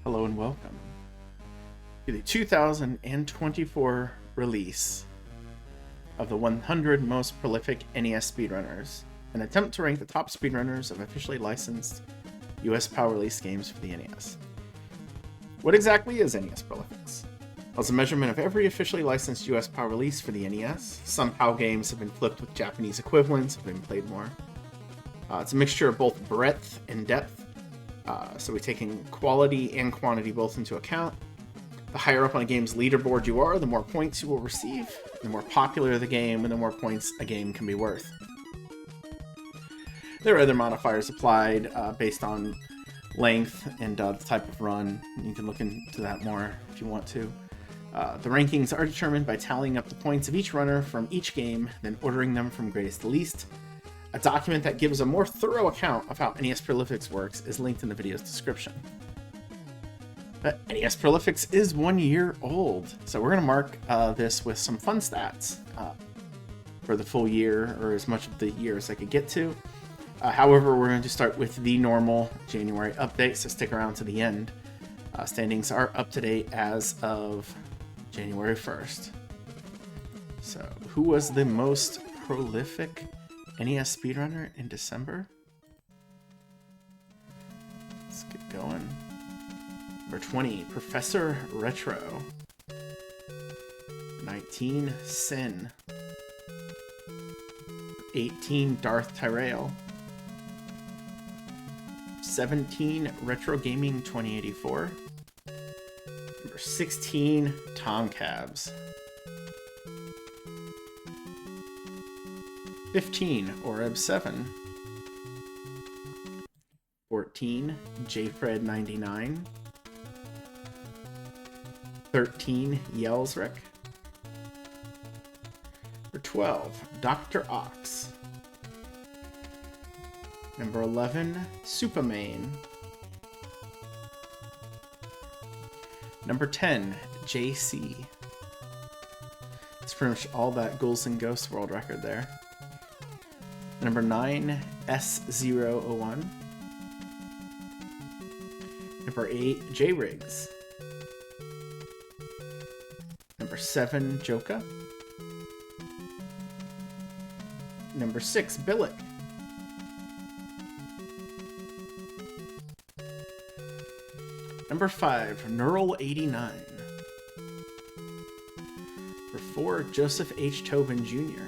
Hello and welcome to the 2024 release of the 100 Most Prolific NES Speedrunners, an attempt to rank the top speedrunners of officially licensed US PAL release games for the NES. What exactly is NES Prolifics? Well, it's a measurement of every officially licensed US PAL release for the NES. Some PAL games have been flipped with Japanese equivalents, have been played more. It's a mixture of both breadth and depth. So we're taking quality and quantity both into account. The higher up on a game's leaderboard you are, the more points you will receive. The more popular the game, and the more points a game can be worth. There are other modifiers applied based on length and the type of run. You can look into that more if you want to. The rankings are determined by tallying up the points of each runner from each game, then ordering them from greatest to least. A document that gives a more thorough account of how NES Prolifics works is linked in the video's description. But NES Prolifics is 1 year old, so we're going to mark this with some fun stats for the full year, or as much of the year as I could get to. However, we're going to start with the normal January update, so stick around to the end. Standings are up to date as of January 1st. So, who was the most prolific NES speedrunner in December? Let's get going. Number 20, Professor Retro. 19, Sin. 18, Darth Tyrell. 17, Retro Gaming 2084. Number 16, Tom Cabs. 15, Oreb 7. 14, JFred99. 13, Yellsrick. Number 12, Dr. Ox. Number 11, Supermain. Number 10, JC. It's pretty much all that Ghouls and Ghosts world record there. Number 9, S001. Number 8, J-Riggs. Number 7, Joka. Number 6, Billick. Number 5, Neural89. Number 4, Joseph H. Tobin Jr.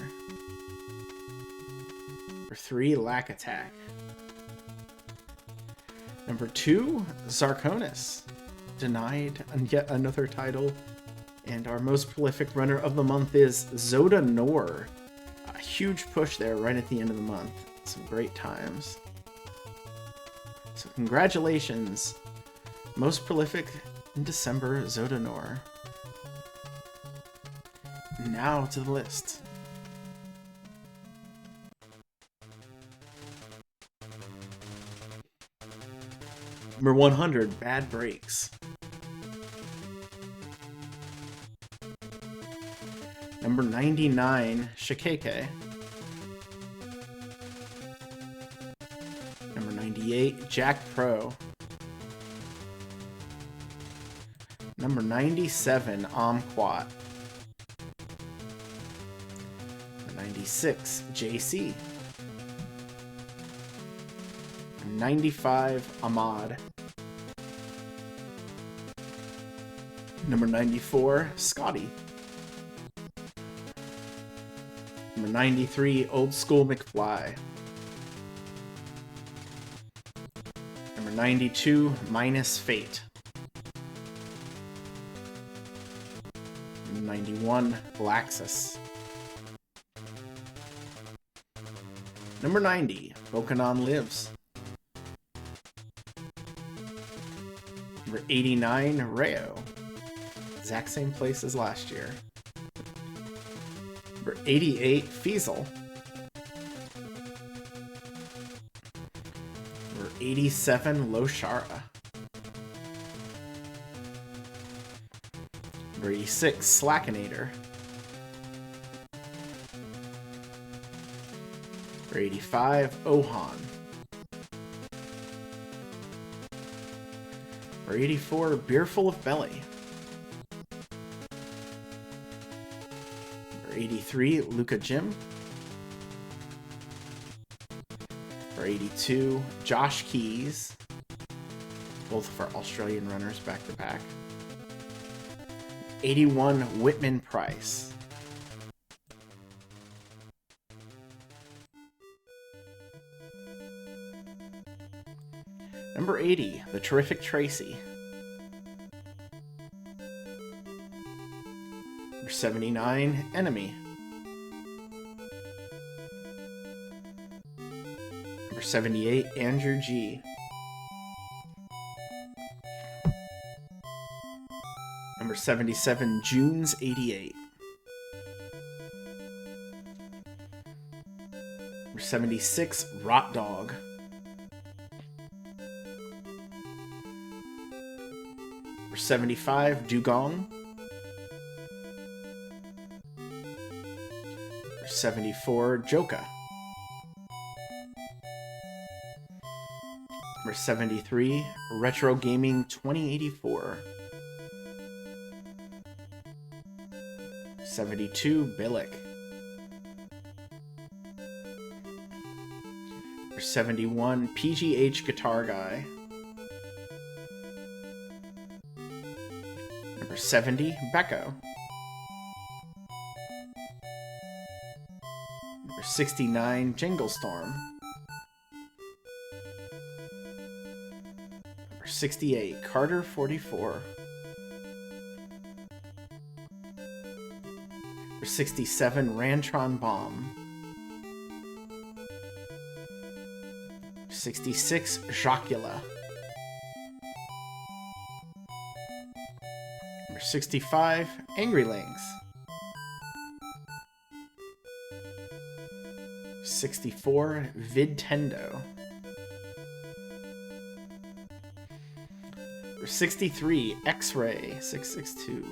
Number 3, Lack Attack. Number 2, Zarkonis. Denied yet another title. And our most prolific runner of the month is Zoda Nor. A huge push there right at the end of the month. Some great times. So congratulations. Most prolific in December, Zoda Nor. Now to the list. Number 100, Bad Breaks. Number 99, Shikeke. Number 98, Jack Pro. Number 97, Omquat. Number 96, JC. 95, Ahmad. Number 94, Scotty. Number 93, Old School McFly. Number 92, Minus Fate. Number 91, Blaxus. Number 90, Bokanon Lives. Number 89, Rayo. Exact same place as last year. Number 88, Feasel. Number 87, Loshara. Number 86, Slackinator. Number 85, Ohan. Number 84, Beer Full of Belly. Number 83, Luca Jim. Number 82, Josh Keys. Both of our Australian runners back to back. 81, Whitman Price. Number 80, The Terrific Tracy. Number 79, Enemy. Number 78, Andrew G. Number 77, Junes 88. Number 76, Rot Dog. Number 75, Dugong. Number 74, Joka. Number 73, Retro Gaming 2084. 72, Billick. Number 71, PGH Guitar Guy. Number 70, Becco. Number 69, Jingle Storm. Number 68, Carter 44. Number 67, Rantron Bomb. 66, Jocula. Number 65, Angry Lynx. 64, Vidtendo. Number 63, X-Ray 662.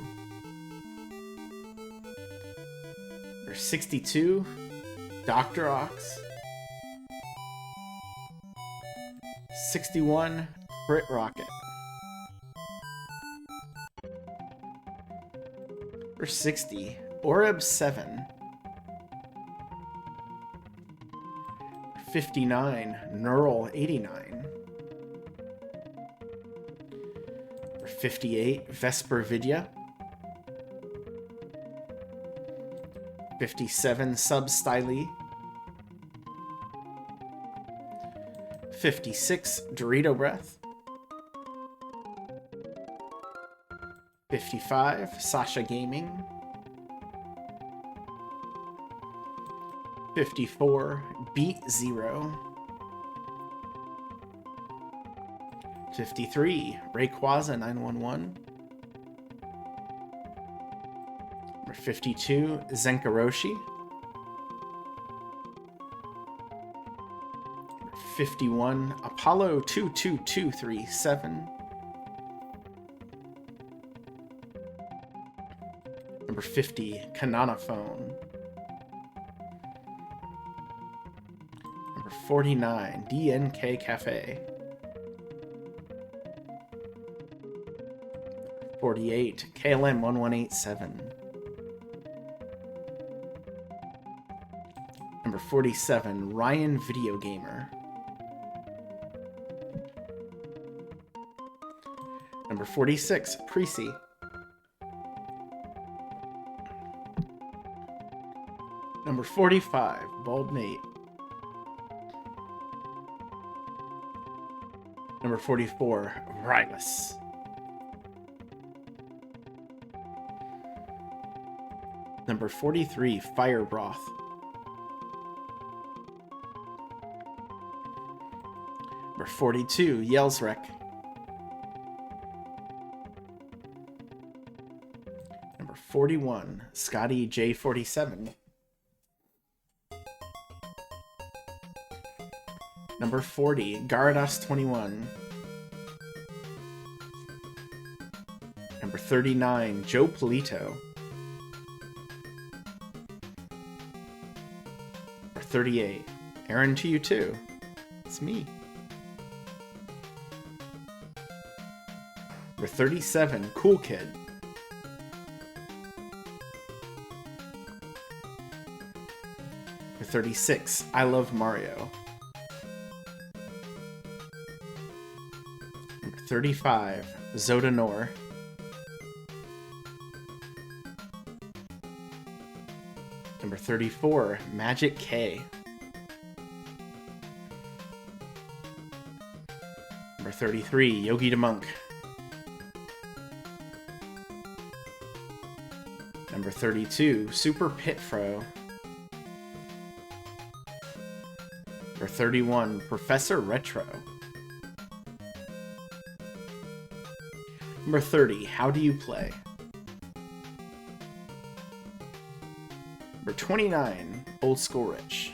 Number 62, Dr. Ox. 61, Crit Rocket. Number 60, Oreb 7. 59, Neural 89. Number 58, Vesper Vidya. 57, Substyly. 56, Dorito Breath. 55, Sasha Gaming. 54, Beat Zero. 53, Rayquaza 911. Number 52, Zenkaroshi. 51, Apollo 22237. Number 50, Canonophone. Number 49, DNK Cafe. 48, KLM 1187. Number 47, Ryan Video Gamer. Number 46, Precy. Number 45, Bald Nate. Number 44, Rylus. Number 43, Fire Broth. Number 42, Yellsrek. Number 41, Scotty J47. Number 40, Garados21. Number 39, Joe Polito. Number 38, Aaron to you too. It's me. Number 37, Cool Kid. Number 36, I Love Mario. Number 35, Zoda Nor. Number 34, Magic K. Number 33, Yogi the Monk. Number 32, Super Pitfro. Number 31, Professor Retro. Number 30, How Do You Play? Number 29, Old School Rich.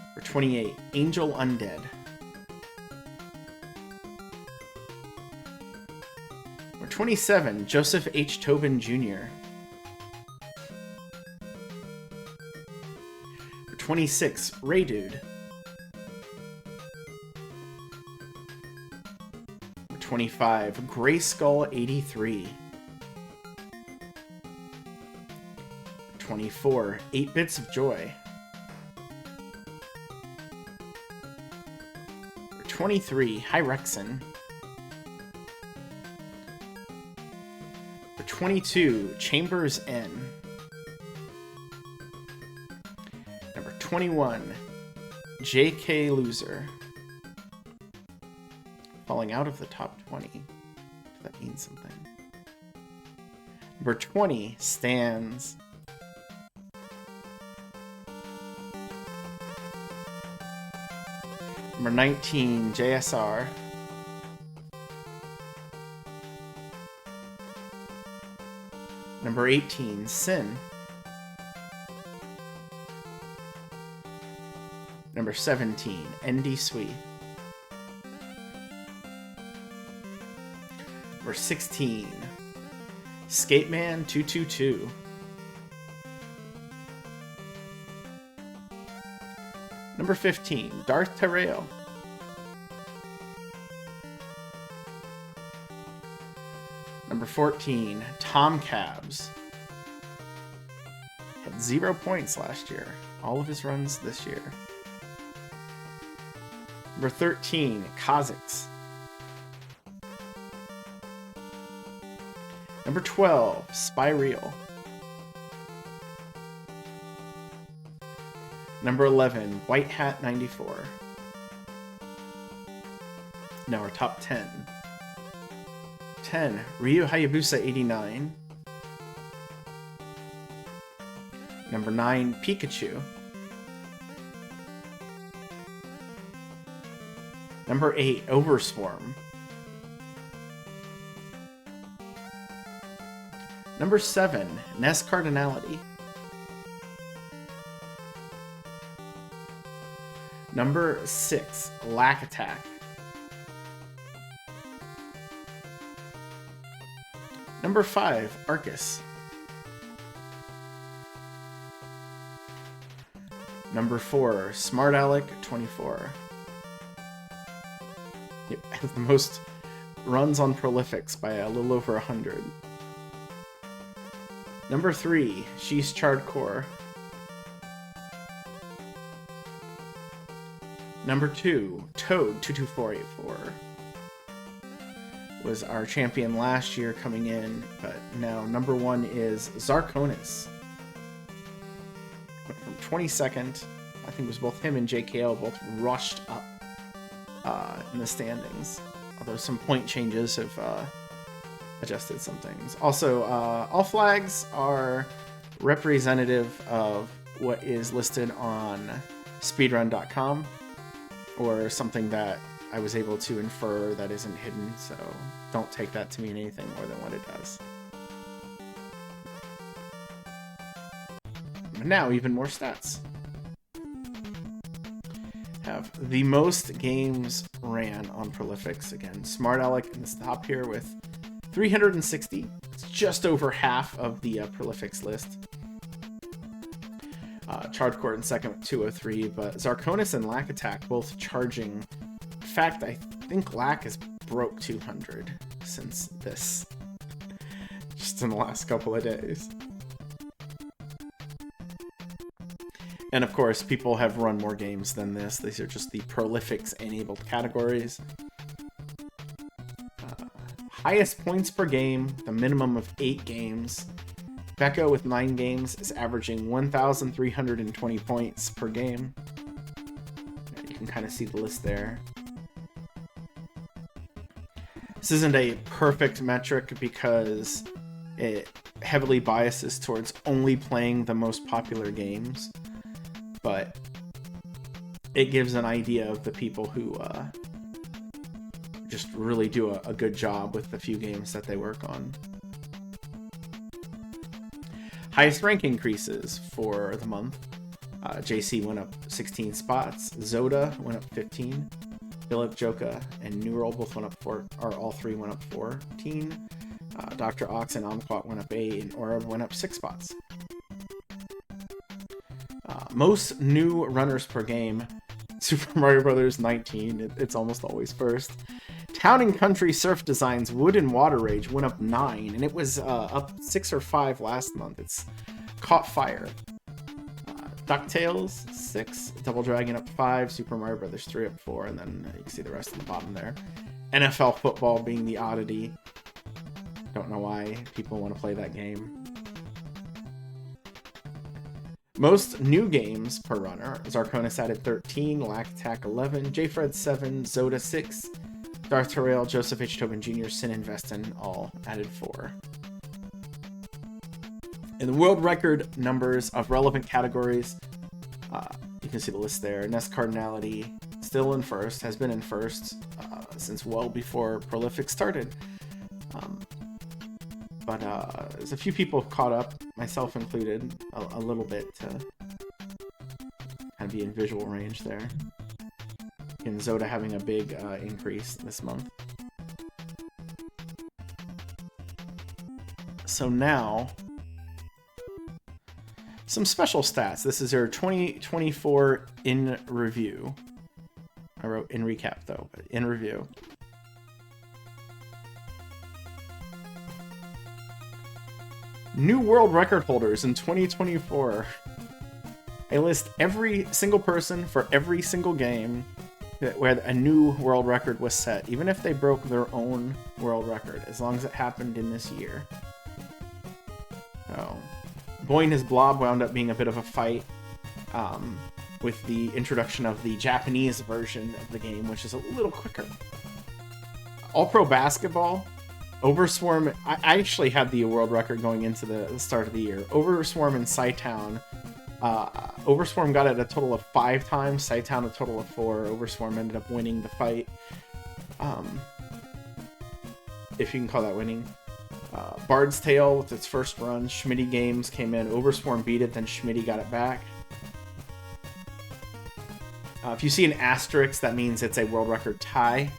Number 28, Angel Undead. Number 27, Joseph H. Tobin Jr. Number 26, Ray Dude. Number 25, Gray Skull 83. 24, 8 Bits of Joy. Number 23, Hyrexen. Number 22, Chambers N. Number 21, JK Loser. Falling out of the top 20. If that means something. Number 20, Stands. Number 19, JSR. Number 18, Sin. Number 17, ND Sweet. Number 16, Skateman 222. Number 15, Darth Terrell. Number 14, Tom Cabs. Had 0 points last year. All of his runs this year. Number 13, Kha'Zix. Number 12, Spyreal. Number 11, White Hat 94. Now our top 10. 10, Ryu Hayabusa 89. Number 9, Pikachu. Number 8, Overswarm. Number 7, NES Cardinality. Number 6, Lack Attack. Number 5, Arcus. Number 4, Smart Alec 24. Yep, has the most runs on Prolifics by a little over 100. Number 3, She's Chardcore. Number 2, Toad 22484. Was our champion last year coming in, but now number 1 is Zarkonis. Went from 22nd, I think it was both him and JKL both rushed up in the standings. Although some point changes have adjusted some things. Also, all flags are representative of what is listed on speedrun.com, or something that I was able to infer that isn't hidden, so don't take that to mean anything more than what it does. And now, even more stats. Have the most games ran on Prolifics. Again, Smart Alec in the top here with 360. It's just over half of the Prolifics list. Chardcore in second with 203, but Zarkonis and Lack Attack both charging fact, I think LAC has broke 200 since this, just in the last couple of days. And of course, people have run more games than this. These are just the Prolifics enabled categories. Highest points per game, the minimum of 8 games. Becco with 9 games is averaging 1,320 points per game. You can kind of see the list there. This isn't a perfect metric because it heavily biases towards only playing the most popular games, but it gives an idea of the people who just really do a good job with the few games that they work on. Highest rank increases for the month. JC went up 16 spots. Zoda went up 15. Philip, Joka, and Neural both went up 4, or all 3 went up 14. Dr. Ox and Omquat went up 8, and Orb went up 6 spots. Most new runners per game. Super Mario Brothers 19. It's almost always first. Town and Country Surf Designs Wood and Water Rage went up 9, and it was up 6 or 5 last month. It's caught fire. DuckTales 6, Double Dragon up 5, Super Mario Brothers 3 up 4, and then you can see the rest at the bottom there. NFL football being the oddity. Don't know why people want to play that game. Most new games per runner. Zarkonis added 13, Lack Attack 11, JFred 7, Zoda 6, Darth Terrell, Joseph H. Tobin Jr., Sin and Vestin all added 4. In the world record numbers of relevant categories, you can see the list there. NES Cardinality still in first, has been in first since well before Prolific started. But there's a few people caught up, myself included, a little bit to kind of be in visual range there. And Zoda having a big increase this month. So now, some special stats. This is our 2024 in review. I wrote in recap though, but in review. New world record holders in 2024. I list every single person for every single game where a new world record was set, even if they broke their own world record, as long as it happened in this year. Oh. Boy and His Blob wound up being a bit of a fight with the introduction of the Japanese version of the game, which is a little quicker. All-Pro Basketball, Overswarm, I actually had the world record going into the start of the year. Overswarm and Psytown. Overswarm got it a total of 5 times, Psytown a total of 4. Overswarm ended up winning the fight. If you can call that winning. Bard's Tale with its first run. Schmitty Games came in. Overswarm beat it, then Schmitty got it back. If you see an asterisk, that means it's a world record tie.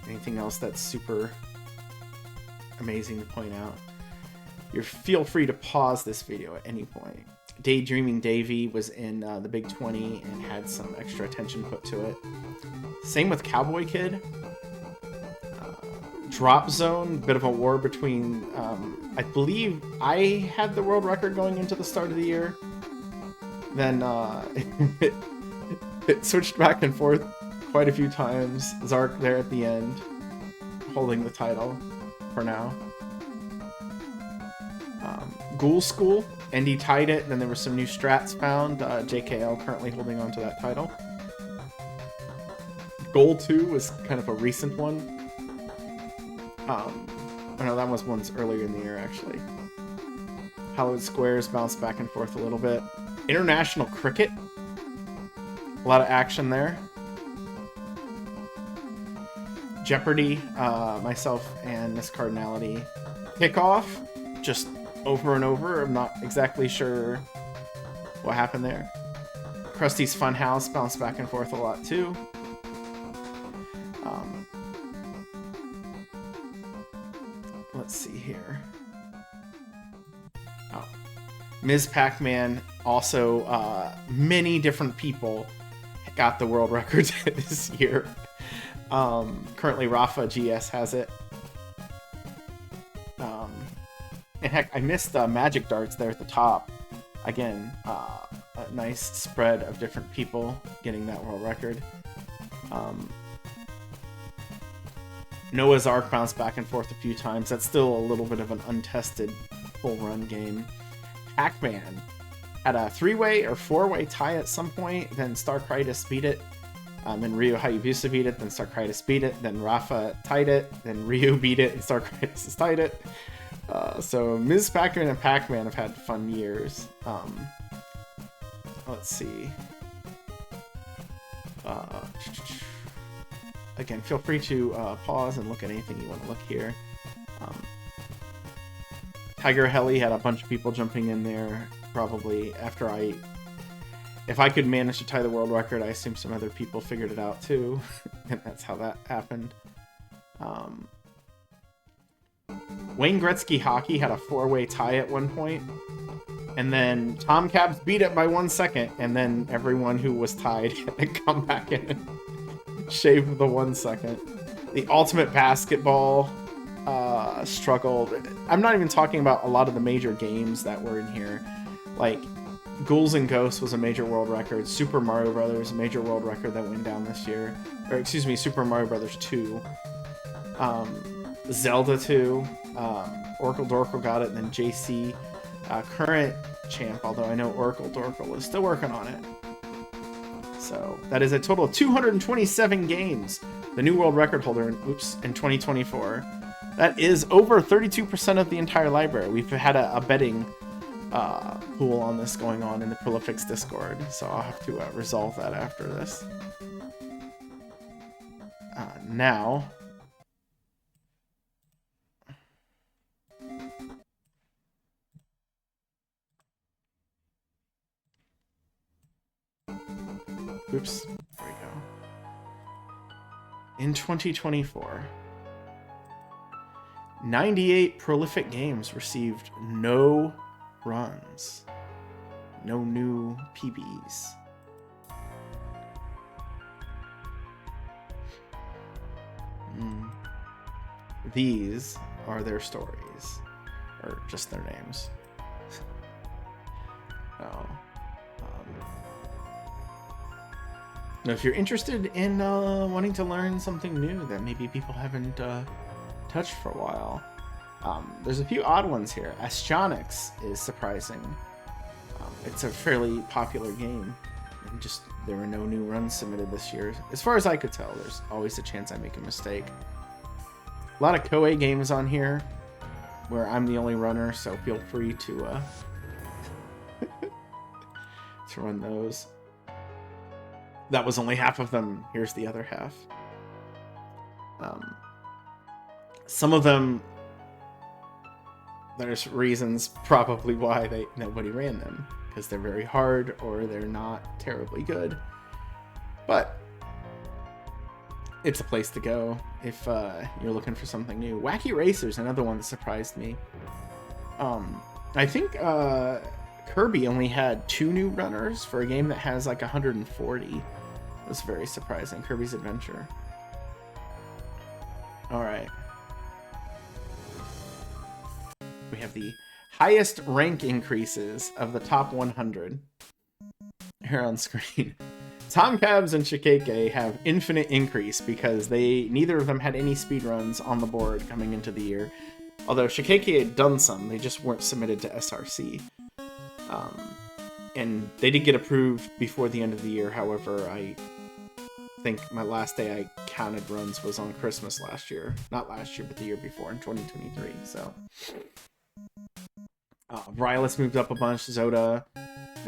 Anything else that's super amazing to point out? Feel free to pause this video at any point. Daydreaming Davey was in the Big 20 and had some extra attention put to it. Same with Cowboy Kid. Drop Zone, bit of a war between, I believe I had the world record going into the start of the year. Then it switched back and forth quite a few times. Zark there at the end, holding the title for now. Ghoul School, Andy tied it, then there were some new strats found. JKL currently holding on to that title. Goal 2 was kind of a recent one. Oh no, that was one's earlier in the year, actually. Hallowed Squares bounced back and forth a little bit. International Cricket. A lot of action there. Jeopardy, myself and Miss Cardinality. Kickoff, just over and over. I'm not exactly sure what happened there. Krusty's Funhouse bounced back and forth a lot too. Let's see here. Oh. Ms. Pac-Man, also many different people got the world record this year. Currently, Rafa GS has it. And heck, I missed Magic Darts there at the top. Again, a nice spread of different people getting that world record. Noah's Ark bounced back and forth a few times. That's still a little bit of an untested full run game. Pac-Man had a 3-way or 4-way tie at some point, then Starcritus beat it. Then Ryu Hayabusa beat it, then Starcritus beat it, then Rafa tied it, then Ryu beat it, and Starcritus tied it. So Ms. Pac-Man and Pac-Man have had fun years. Let's see. Again, feel free to pause and look at anything you want to look here. Tiger Heli had a bunch of people jumping in there. Probably after if I could manage to tie the world record, I assume some other people figured it out too. And that's how that happened. Wayne Gretzky Hockey had a 4-way tie at one point. And then Tom Cabs beat it by 1 second. And then everyone who was tied had to come back in and shave the 1 second. The Ultimate Basketball struggled. I'm not even talking about a lot of the major games that were in here. Like, Ghouls and Ghosts was a major world record. Super Mario Brothers, a major world record that went down this year. Or, excuse me, Super Mario Brothers 2. Zelda 2. Oracle Dorkle got it, and then JC. Current champ, although I know Oracle Dorkle is still working on it. So, that is a total of 227 games. The new world record holder in 2024. That is over 32% of the entire library. We've had a betting pool on this going on in the Prolifics Discord, so I'll have to resolve that after this. Now, oops, there we go. In 2024, 98 prolific games received no runs. No new PBs. These are their stories. Or just their names. Now, if you're interested in wanting to learn something new that maybe people haven't touched for a while, there's a few odd ones here. Astronics is surprising. It's a fairly popular game, and just there were no new runs submitted this year. As far as I could tell, there's always a chance I make a mistake. A lot of Koei games on here, where I'm the only runner, so feel free to to run those. That was only half of them. Here's the other half. Some of them, there's reasons probably why nobody ran them, because they're very hard or they're not terribly good. But it's a place to go if you're looking for something new. Wacky Racer's another one that surprised me. I think Kirby only had 2 new runners for a game that has like 140. It was very surprising. Kirby's Adventure. Alright. We have the highest rank increases of the top 100 here on screen. Tom Cabs and Shikeke have infinite increase because neither of them had any speedruns on the board coming into the year. Although Shikeke had done some, they just weren't submitted to SRC. And they did get approved before the end of the year. However, I think my last day I counted runs was on Christmas last year. Not last year, but the year before, in 2023. So, Rylus moved up a bunch. Zoda,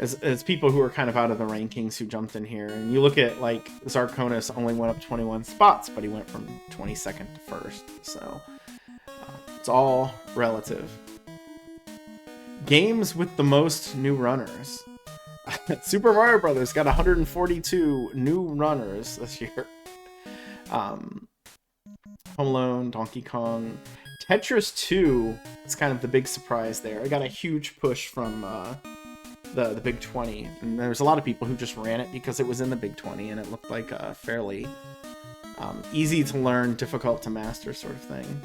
as people who are kind of out of the rankings who jumped in here. And you look at, like, Zarkonis only went up 21 spots, but he went from 22nd to 1st. So, it's all relative. Games with the most new runners. Super Mario Brothers got 142 new runners this year. Home Alone, Donkey Kong, Tetris 2 is kind of the big surprise there. I got a huge push from the Big 20, and there was a lot of people who just ran it because it was in the Big 20 and it looked like a fairly easy to learn, difficult to master sort of thing.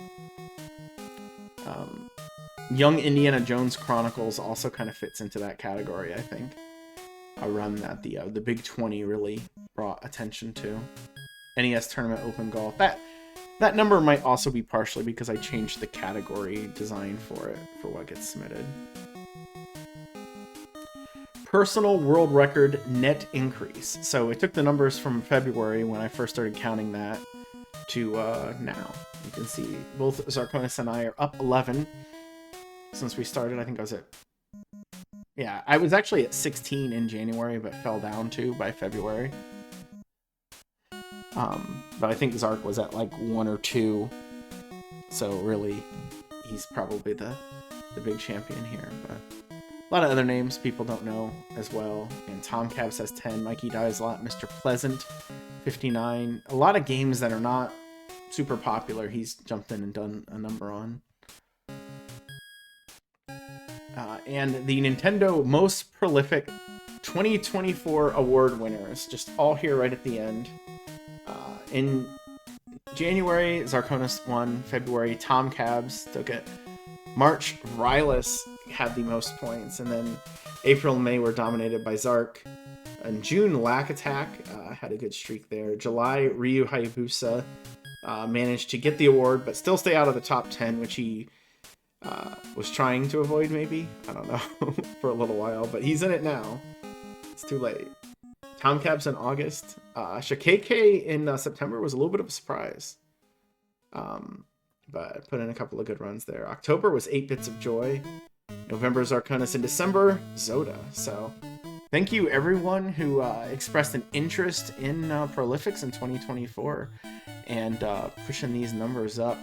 Young Indiana Jones Chronicles also kind of fits into that category, I think. A run that the Big 20 really brought attention to. NES Tournament Open Golf. That number might also be partially because I changed the category design for it, for what gets submitted. Personal world record net increase. So it took the numbers from February when I first started counting that to now. You can see both Zarkonis and I are up 11 since we started. I think I was at... Yeah, I was actually at 16 in January, but fell down to by February. But I think Zark was at like 1 or 2. So really, he's probably the big champion here. But a lot of other names people don't know as well. And Tom Cabs has 10, Mikey Dies a lot, Mr. Pleasant 59. A lot of games that are not super popular, he's jumped in and done a number on. And the Nintendo Most Prolific 2024 award winners, just all here right at the end. In January, Zarkonis won. February, Tom Cabs took it. March, Rylus had the most points. And then April and May were dominated by Zark. In June, Lack Attack had a good streak there. July, Ryu Hayabusa managed to get the award, but still stay out of the top 10, which he was trying to avoid, maybe? I don't know, for a little while. But he's in it now. It's too late. Tom Cabs in August. Shakeke in September was a little bit of a surprise. But I put in a couple of good runs there. October was 8 Bits of Joy. November, Zarkonis. In December, Zoda. So thank you, everyone who expressed an interest in Prolifics in 2024 and pushing these numbers up,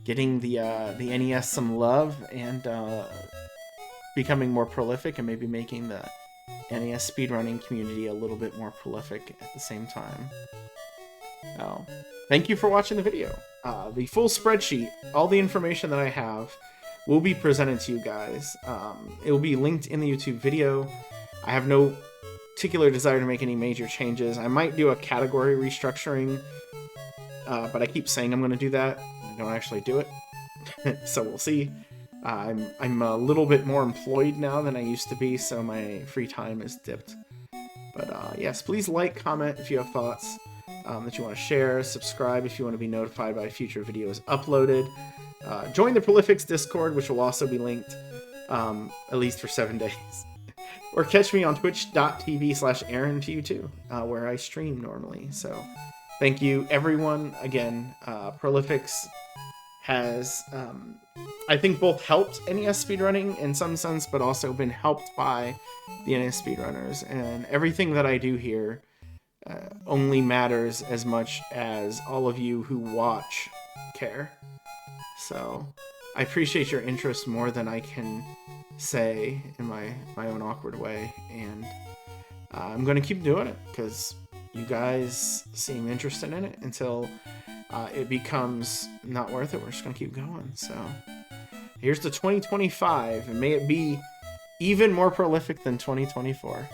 getting the NES some love, and becoming more prolific, and maybe making the NES speedrunning community a little bit more prolific at the same time. Oh, thank you for watching the video. The full spreadsheet, all the information that I have, will be presented to you guys. It will be linked in the YouTube video. I have no particular desire to make any major changes. I might do a category restructuring, but I keep saying I'm going to do that. I don't actually do it. So we'll see. I'm a little bit more employed now than I used to be, so my free time is dipped. But yes, please like, comment if you have thoughts that you want to share, subscribe if you want to be notified by future videos uploaded. Join the Prolifics Discord, which will also be linked, at least for 7 days. Or catch me on twitch.tv/AaronTU2, where I stream normally. So thank you, everyone. Again, Prolifics has, I think, both helped NES speedrunning in some sense, but also been helped by the NES speedrunners. And everything that I do here only matters as much as all of you who watch care. So I appreciate your interest more than I can say in my own awkward way. And I'm going to keep doing it because you guys seem interested in it until it becomes not worth it. We're just going to keep going. So here's to 2025, and may it be even more prolific than 2024.